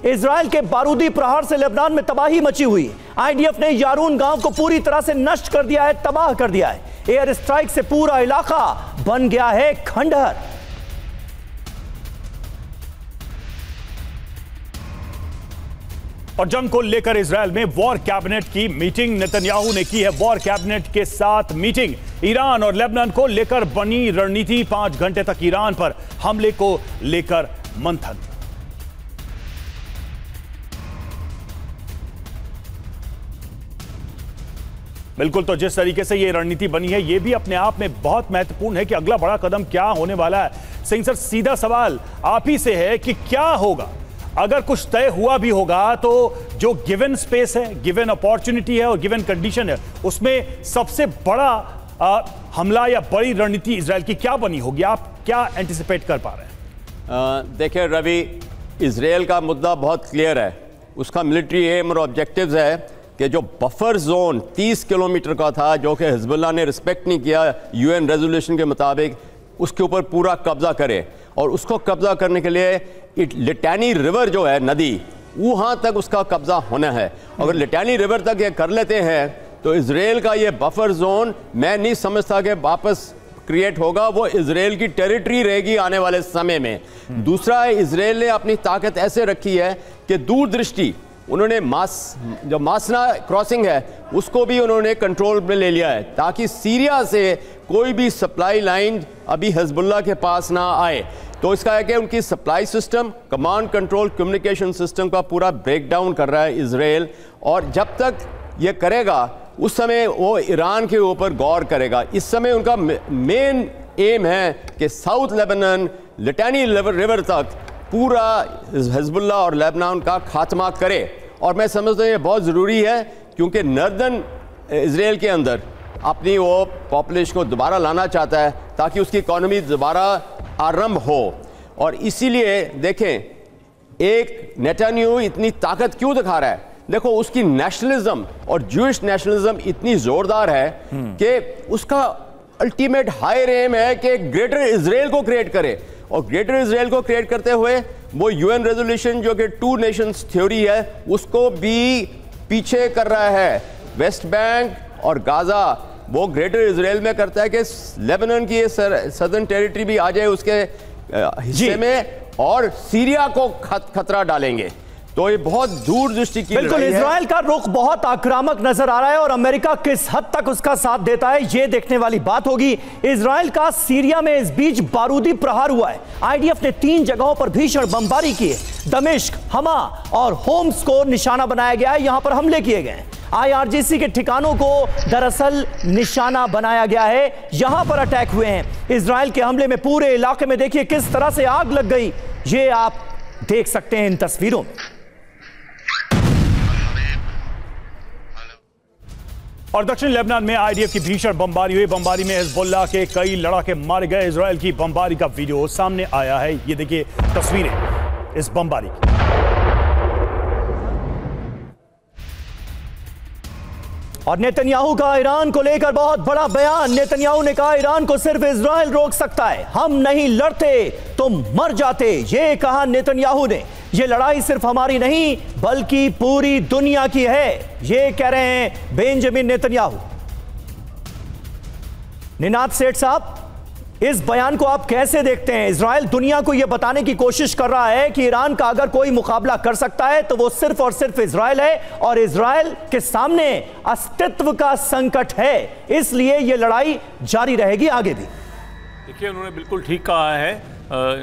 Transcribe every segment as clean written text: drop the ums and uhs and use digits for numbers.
Israel के बारूदी प्रहार से लेबनान में तबाही मची हुई। आईडीएफ ने यारून गांव को पूरी तरह से नष्ट कर दिया है, तबाह कर दिया है। एयर स्ट्राइक से पूरा इलाका बन गया है खंडहर। और जंग को लेकर इजराइल में वॉर कैबिनेट की मीटिंग, नेतन्याहू ने की है वॉर कैबिनेट के साथ मीटिंग। ईरान और लेबनान को लेकर बनी रणनीति, 5 घंटे तक ईरान पर हमले को लेकर मंथन। बिल्कुल, तो जिस तरीके से ये रणनीति बनी है ये भी अपने आप में बहुत महत्वपूर्ण है कि अगला बड़ा कदम क्या होने वाला है। सिंह सर, सीधा सवाल आप ही से है कि क्या होगा अगर कुछ तय हुआ भी होगा तो जो गिवन स्पेस है, गिवन अपॉर्चुनिटी है और गिवन कंडीशन है, उसमें सबसे बड़ा हमला या बड़ी रणनीति इजराइल की क्या बनी होगी? आप क्या एंटिसिपेट कर पा रहे हैं? देखिए रवि, इजराइल का मुद्दा बहुत क्लियर है। उसका मिलिट्री एम और ऑब्जेक्टिव्स है कि जो बफर जोन 30 किलोमीटर का था, जो कि हिजबुल्लाह ने रिस्पेक्ट नहीं किया यूएन रेजोल्यूशन के मुताबिक, उसके ऊपर पूरा कब्जा करे। और उसको कब्जा करने के लिए लिटानी रिवर जो है नदी, वहाँ तक उसका कब्जा होना है। अगर लिटानी रिवर तक ये कर लेते हैं तो इजराइल का ये बफर जोन मैं नहीं समझता कि वापस क्रिएट होगा। वो इजराइल की टेरिटरी रहेगी आने वाले समय में। दूसरा है, इजराइल ने अपनी ताकत ऐसे रखी है कि दूरदृष्टि, उन्होंने जो मासना क्रॉसिंग है उसको भी उन्होंने कंट्रोल में ले लिया है ताकि सीरिया से कोई भी सप्लाई लाइन अभी हिजबुल्लाह के पास ना आए। तो इसका है कि उनकी supply system, command control, communication system का पूरा ब्रेकडाउन कर रहा है इजराइल। और जब तक ये करेगा उस समय वो ईरान के ऊपर गौर करेगा। इस समय उनका मेन एम है कि साउथ लेबनान, लिटानी रिवर तक पूरा हिजबुल्लाह और लेबनान का खात्मा करे। और मैं समझता हूँ ये बहुत ज़रूरी है क्योंकि नॉर्दर्न इजराइल के अंदर अपनी वो पॉपुलेशन को दोबारा लाना चाहता है ताकि उसकी इकॉनमी दोबारा आरंभ हो। और इसीलिए देखें, एक नेतन्याहू इतनी ताकत क्यों दिखा रहा है? देखो, उसकी नेशनलिज्म और जूइश नेशनलिज्म इतनी ज़ोरदार है कि उसका अल्टीमेट हायर एम है कि ग्रेटर इजराइल को क्रिएट करे। और ग्रेटर इजराइल को क्रिएट करते हुए वो यूएन रेजोल्यूशन जो कि 2 नेशंस थ्योरी है उसको भी पीछे कर रहा है। वेस्ट बैंक और गाजा वो ग्रेटर इजराइल में करता है कि लेबनान की ये सदर्न टेरिटरी भी आ जाए उसके हिस्से में, और सीरिया को खतरा डालेंगे। तो ये बहुत दूरदृष्टि की बिल्कुल, इजराइल का रुख बहुत आक्रामक नजर आ रहा है और अमेरिका किस हद तक उसका साथ देता है ये देखने वाली बात होगी। इजराइल का सीरिया में इस बीच बारूदी प्रहार हुआ है। आईडीएफ ने 3 जगहों पर भीषण बमबारी की है। दमिश्क, हमा और होम्स को निशाना बनाया गया है, यहां पर हमले किए गए हैं। आईआरजीसी के ठिकानों को दरअसल निशाना बनाया गया है, यहां पर अटैक हुए हैं। इजराइल के हमले में पूरे इलाके में देखिए किस तरह से आग लग गई, ये आप देख सकते हैं इन तस्वीरों में। और दक्षिण लेबनान में आईडीएफ की भीषण बमबारी हुई। बमबारी में हिजबुल्लाह के कई लड़ाके मारे गए। इजराइल की बमबारी का वीडियो सामने आया है, ये देखिए तस्वीरें इस बमबारी की। और नेतन्याहू का ईरान को लेकर बहुत बड़ा बयान। नेतन्याहू ने कहा ईरान को सिर्फ इजराइल रोक सकता है, हम नहीं लड़ते तो मर जाते, ये कहा नेतन्याहू ने। ये लड़ाई सिर्फ हमारी नहीं बल्कि पूरी दुनिया की है, ये कह रहे हैं बेंजामिन नेतन्याहू। निनाद सेठ साहब, इस बयान को आप कैसे देखते हैं? इजराइल दुनिया को यह बताने की कोशिश कर रहा है कि ईरान का अगर कोई मुकाबला कर सकता है तो वो सिर्फ और सिर्फ इजराइल है और इजराइल के सामने अस्तित्व का संकट है, इसलिए यह लड़ाई जारी रहेगी आगे भी। देखिए, उन्होंने बिल्कुल ठीक कहा है।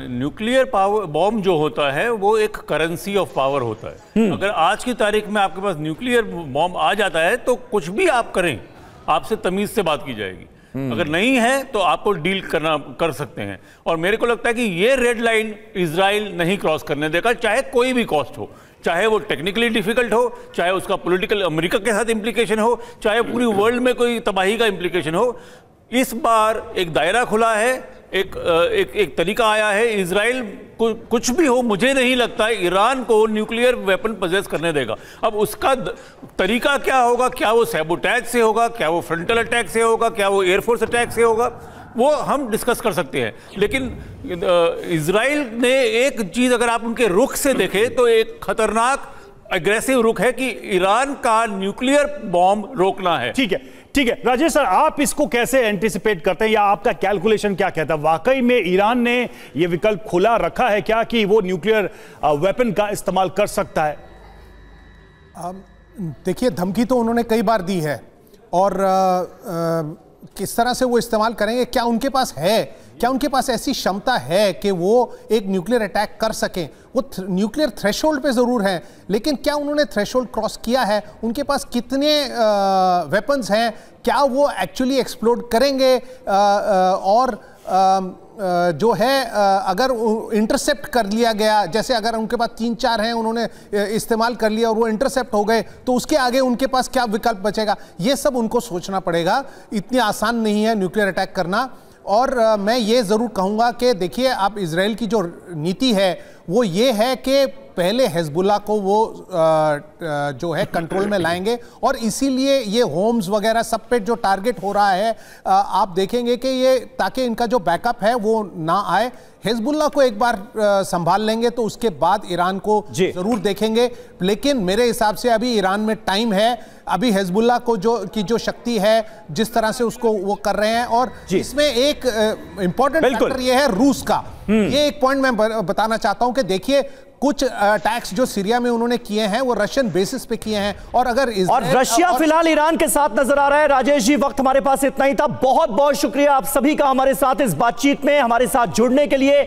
न्यूक्लियर पावर बॉम्ब जो होता है वो एक करेंसी ऑफ पावर होता है। अगर आज की तारीख में आपके पास न्यूक्लियर बॉम्ब आ जाता है तो कुछ भी आप करें, आपसे तमीज से बात की जाएगी। अगर नहीं है तो आपको डील कर सकते हैं। और मेरे को लगता है कि ये रेड लाइन इजराइल नहीं क्रॉस करने देगा, चाहे कोई भी कॉस्ट हो, चाहे वो टेक्निकली डिफिकल्ट हो, चाहे उसका पॉलिटिकल अमेरिका के साथ इंप्लीकेशन हो, चाहे पूरी वर्ल्ड में कोई तबाही का इंप्लीकेशन हो। इस बार एक दायरा खुला है, एक तरीका आया है। इजराइल कुछ भी हो, मुझे नहीं लगता है ईरान को न्यूक्लियर वेपन पजेस करने देगा। अब उसका तरीका क्या होगा, क्या वो सैबोटैज से होगा, क्या वो फ्रंटल अटैक से होगा, क्या वो एयरफोर्स अटैक से होगा, वो हम डिस्कस कर सकते हैं। लेकिन इजराइल ने एक चीज अगर आप उनके रुख से देखें तो एक खतरनाक एग्रेसिव रुख है कि ईरान का न्यूक्लियर बॉम्ब रोकना है। ठीक है, ठीक है राजेश सर, आप इसको कैसे एंटिसिपेट करते हैं या आपका कैलकुलेशन क्या कहता है? वाकई में ईरान ने यह विकल्प खुला रखा है क्या कि वो न्यूक्लियर वेपन का इस्तेमाल कर सकता है? देखिए, धमकी तो उन्होंने कई बार दी है और किस तरह से वो इस्तेमाल करेंगे, क्या उनके पास है, क्या उनके पास ऐसी क्षमता है कि वो एक न्यूक्लियर अटैक कर सकें? वो न्यूक्लियर थ्रेशोल्ड पे ज़रूर हैं, लेकिन क्या उन्होंने थ्रेशोल्ड क्रॉस किया है? उनके पास कितने वेपन्स हैं? क्या वो एक्चुअली एक्सप्लोड करेंगे? और जो है अगर इंटरसेप्ट कर लिया गया, जैसे अगर उनके पास 3-4 हैं, उन्होंने इस्तेमाल कर लिया और वो इंटरसेप्ट हो गए, तो उसके आगे उनके पास क्या विकल्प बचेगा? ये सब उनको सोचना पड़ेगा। इतनी आसान नहीं है न्यूक्लियर अटैक करना। और मैं ये ज़रूर कहूँगा कि देखिए, आप इजराइल की जो नीति है वो ये है कि पहले हिजबुल्लाह को वो जो है कंट्रोल में लाएंगे, और इसीलिए ये होम्स वगैरह सब पे जो टारगेट हो रहा है, आप देखेंगे कि ये ताकि इनका जो बैकअप है वो ना आए। हिजबुल्लाह को एक बार संभाल लेंगे तो उसके बाद ईरान को जरूर देखेंगे। लेकिन मेरे हिसाब से अभी ईरान में टाइम है। अभी हिजबुल्लाह को जो शक्ति है, जिस तरह से उसको वो कर रहे हैं, और इसमें एक इंपॉर्टेंट फैक्टर ये है रूस का। ये एक पॉइंट मैं बताना चाहता हूं कि देखिए, कुछ अटैक्स जो सीरिया में उन्होंने किए हैं वो रशियन बेसिस पे किए हैं, और अगर और रशिया फिलहाल ईरान के साथ नजर आ रहा है। राजेश जी, वक्त हमारे पास इतना ही था। बहुत बहुत शुक्रिया आप सभी का हमारे साथ इस बातचीत में हमारे साथ जुड़ने के लिए।